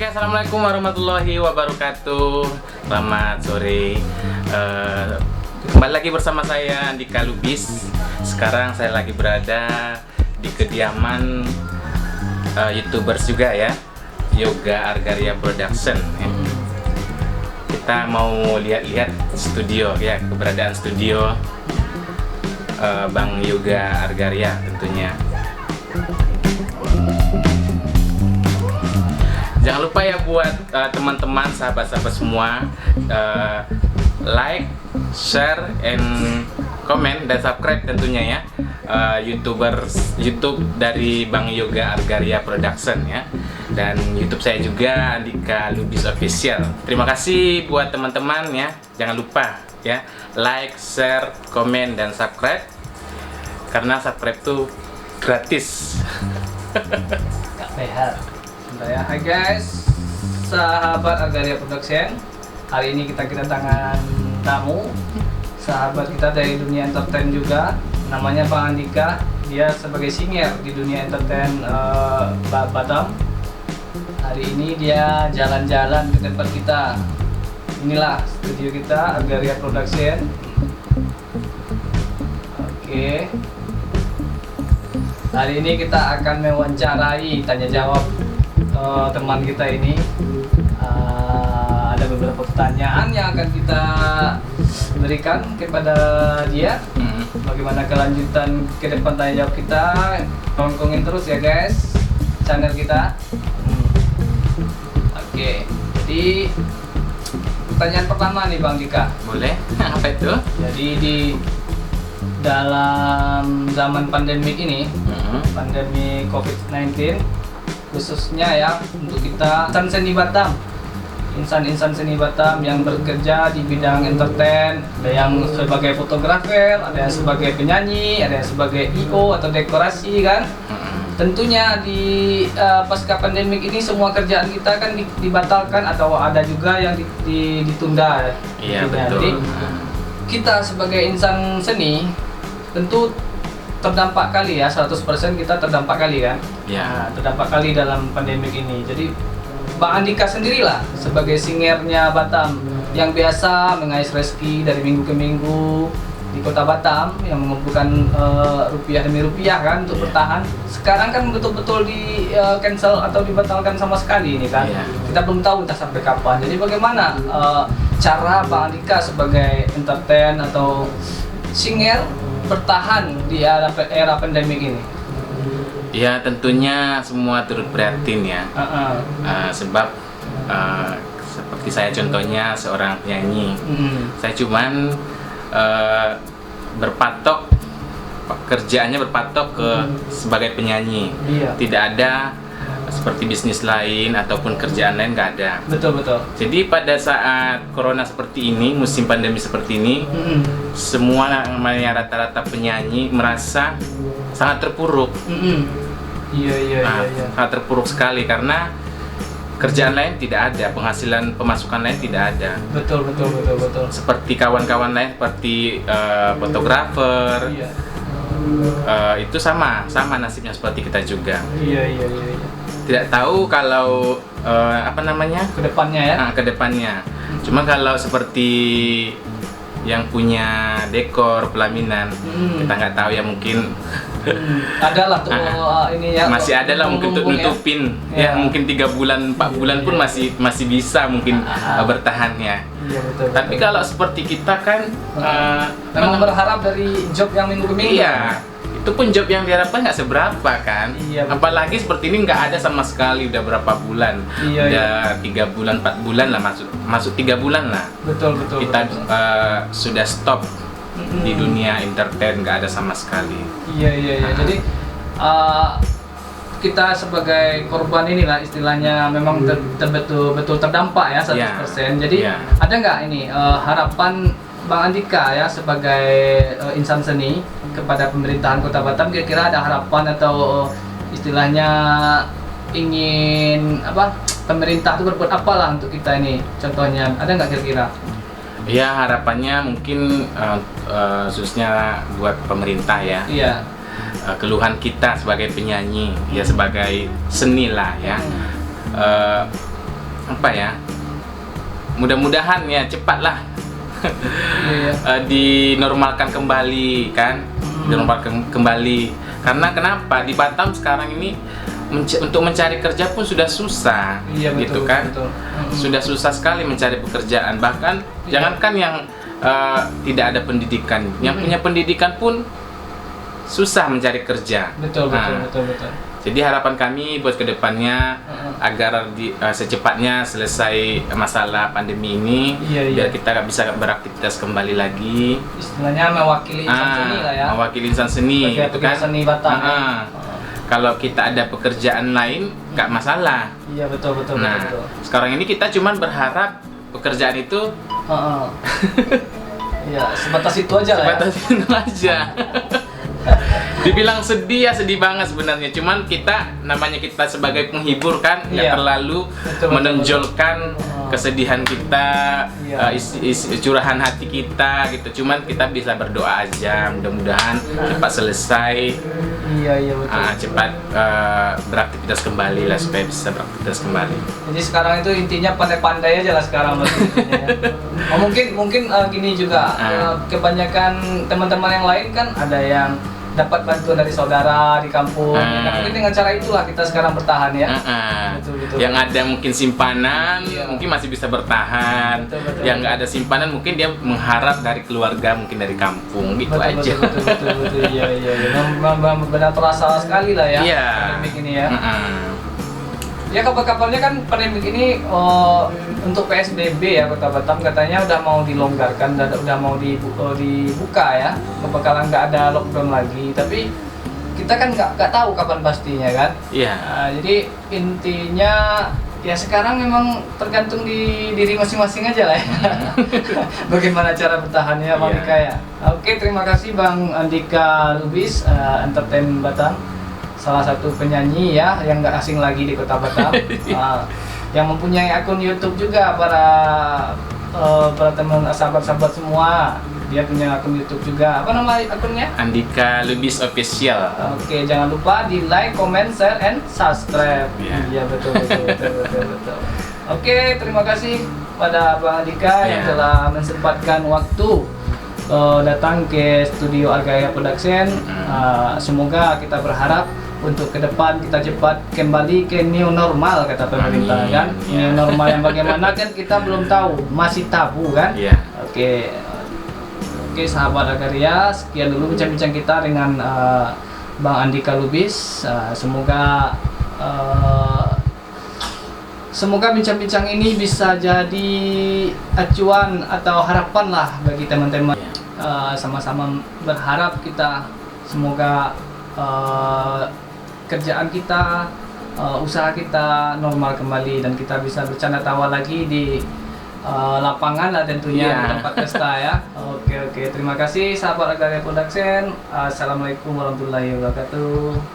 Assalamualaikum warahmatullahi wabarakatuh. Selamat sore. Kembali lagi bersama saya Andika Lubis. Sekarang saya lagi berada di kediaman YouTubers juga ya, Yoga Argaria Production ya. Kita mau lihat-lihat studio ya, keberadaan studio Bang Yoga Argaria tentunya. Jangan lupa ya buat teman-teman, sahabat-sahabat semua, like, share, and comment dan subscribe tentunya ya, YouTube dari Bang Yoga Argaria Production ya, dan YouTube saya juga Andika Lubis Official. Terima kasih buat teman-teman ya, jangan lupa ya like, share, comment, dan subscribe karena subscribe tuh gratis. Gak sehat. Ya, hai guys, sahabat Argaria Production. Hari ini kita kedatangan tamu, sahabat kita dari dunia entertain juga. Namanya Bang Andika. Dia sebagai singer di dunia entertain Batam. Hari ini dia jalan-jalan ke tempat kita. Inilah studio kita, Argaria Production. Oke. Hari ini kita akan mewawancarai, tanya jawab teman kita ini. Ada beberapa pertanyaan yang akan kita berikan kepada dia. Bagaimana kelanjutan ke depan tanya jawab kita, nongkrongin terus ya guys channel kita. Oke, jadi pertanyaan pertama nih Bang Dika. Boleh? Apa itu? Jadi di dalam zaman pandemik ini, pandemi COVID-19, khususnya ya untuk kita insan seni Batam, insan seni Batam yang bekerja di bidang entertain, ada yang sebagai fotografer, ada yang sebagai penyanyi, ada yang sebagai IO atau dekorasi kan. Tentunya di pasca pandemik ini semua kerjaan kita kan dibatalkan atau ada juga yang ditunda. Iya betul. Jadi kita sebagai insan seni tentu terdampak kali ya, 100% kita terdampak kali kan. Ya. Terdampak kali dalam pandemik ini. Jadi Bang Andika sendirilah sebagai singernya Batam yang biasa mengais rezeki dari minggu ke minggu di kota Batam yang mengumpulkan rupiah demi rupiah kan untuk bertahan. Sekarang kan betul-betul di cancel atau dibatalkan sama sekali ini kan. Kita belum tahu entah sampai kapan. Jadi bagaimana cara Bang Andika sebagai entertain atau singer bertahan di era pandemik ini? Ya tentunya semua turut prihatin ya. Sebab seperti saya contohnya seorang penyanyi, saya cuman berpatok, pekerjaannya berpatok ke sebagai penyanyi. Tidak ada seperti bisnis lain ataupun kerjaan lain, nggak ada. Betul. Jadi pada saat corona seperti ini, musim pandemi seperti ini, semua namanya rata-rata penyanyi merasa sangat terpuruk. Iya. Sangat terpuruk sekali karena kerjaan lain tidak ada, penghasilan pemasukan lain tidak ada. Betul. Seperti kawan-kawan lain seperti fotografer. Itu sama nasibnya seperti kita juga. Iya. Tidak tahu kalau kedepannya ya. Kedepannya. Cuma kalau seperti yang punya dekor pelaminan, kita nggak tahu ya, mungkin ada lah tuh ini ya. Masih ada lah mungkin untuk nutupin ya. Mungkin 3 bulan 4 bulan pun masih bisa mungkin bertahan ya. Iya, betul. Tapi kalau seperti kita kan memang berharap dari job yang minggu ke minggu. Iya. Itu pun job yang diharapkan nggak seberapa kan. Iya, apalagi seperti ini nggak ada sama sekali udah berapa bulan. Udah 3 bulan 4 bulan lah, masuk 3 bulan lah. Betul. Kita sudah stop di dunia entertain, nggak ada sama sekali. Iya. Jadi kita sebagai korban inilah istilahnya memang betul terdampak ya 100%. Jadi ada nggak ini harapan Bang Andika ya sebagai insan seni kepada pemerintahan Kota Batam, kira-kira ada harapan atau istilahnya ingin pemerintah itu berbuat apalah untuk kita ini, contohnya ada nggak kira-kira? Ya harapannya mungkin khususnya buat pemerintah ya. Iya. Keluhan kita sebagai penyanyi ya, sebagai seni lah ya. apa ya, mudah-mudahan ya cepatlah dinormalkan kembali kan, dinormalkan kembali. Karena kenapa di Batam sekarang ini untuk mencari kerja pun sudah susah, Iya, betul, gitu kan? betul. Sudah susah sekali mencari pekerjaan. Bahkan jangankan yang tidak ada pendidikan, yang punya pendidikan pun susah mencari kerja. Betul. Jadi harapan kami buat kedepannya agar secepatnya selesai masalah pandemi ini, Iya. biar kita bisa beraktivitas kembali lagi. Istilahnya mewakili insan seni lah ya. Mewakili insan seni, Sebagai gitu kan? seni Batam. Kalau kita ada pekerjaan lain, nggak masalah. Iya, betul. Nah, sekarang ini kita cuman berharap pekerjaan itu Iya, sebatas itu aja lah ya. sebatas itu aja. Dibilang sedih ya sedih banget sebenarnya, cuman namanya kita sebagai penghibur kan nggak Iya. terlalu Betul. menonjolkan kesedihan kita, Iya. curahan hati kita gitu. Cuman kita bisa berdoa aja, mudah-mudahan cepat selesai, Iya, betul. cepat beraktivitas kembali lah, supaya bisa beraktivitas kembali. Jadi sekarang itu intinya pandai-pandai aja lah sekarang mas, intinya ya. Mungkin gini juga, kebanyakan teman-teman yang lain kan ada yang dapat bantuan dari saudara di kampung. Nah, mungkin dengan cara itulah kita sekarang bertahan ya. Betul. Yang ada mungkin simpanan, Iya. mungkin masih bisa bertahan. Betul. Yang nggak ada simpanan, mungkin dia mengharap dari keluarga, mungkin dari kampung, gitu aja. Betul. Iya. Memang benar terasa sekali lah ya. Iya. Pandemik ini ya. Ya kabar-kabarnya kan pandemik ini untuk PSBB ya Kota Batam katanya udah mau dilonggarkan, udah mau dibuka ya, bakalan nggak ada lockdown lagi. Tapi kita kan nggak tahu kapan pastinya kan. Iya. Jadi intinya ya sekarang memang tergantung di diri masing-masing aja lah ya. Bagaimana cara bertahannya Bang Iya. Andika ya. Oke, terima kasih Bang Andika Lubis, Entertain Batam. Salah satu penyanyi ya yang nggak asing lagi di Kota Batam, yang mempunyai akun YouTube juga para teman sahabat-sahabat semua. Dia punya akun YouTube juga. Apa nama akunnya? Andika Lubis Official. Oke, jangan lupa di like, comment, share, and subscribe. Iya. Iya, betul. Oke, terima kasih pada Bang Andika yang Iya. telah mensempatkan waktu datang ke studio Argaya Production. Semoga kita berharap untuk ke depan kita cepat kembali ke new normal kata pemerintah Amin. kan. Ya. New normal yang bagaimana kan kita belum tahu, masih tabu kan. Iya. Oke, sahabat Agaria, sekian dulu bincang-bincang kita dengan Bang Andika Lubis. Semoga bincang-bincang ini bisa jadi acuan atau harapan lah bagi teman-teman. Sama-sama berharap kita semoga kerjaan kita, usaha kita normal kembali dan kita bisa bercanda tawa lagi di lapangan lah tentunya, Iya. di tempat pesta ya. Oke, terima kasih sahabat Agaria Production. Assalamualaikum warahmatullahi wabarakatuh.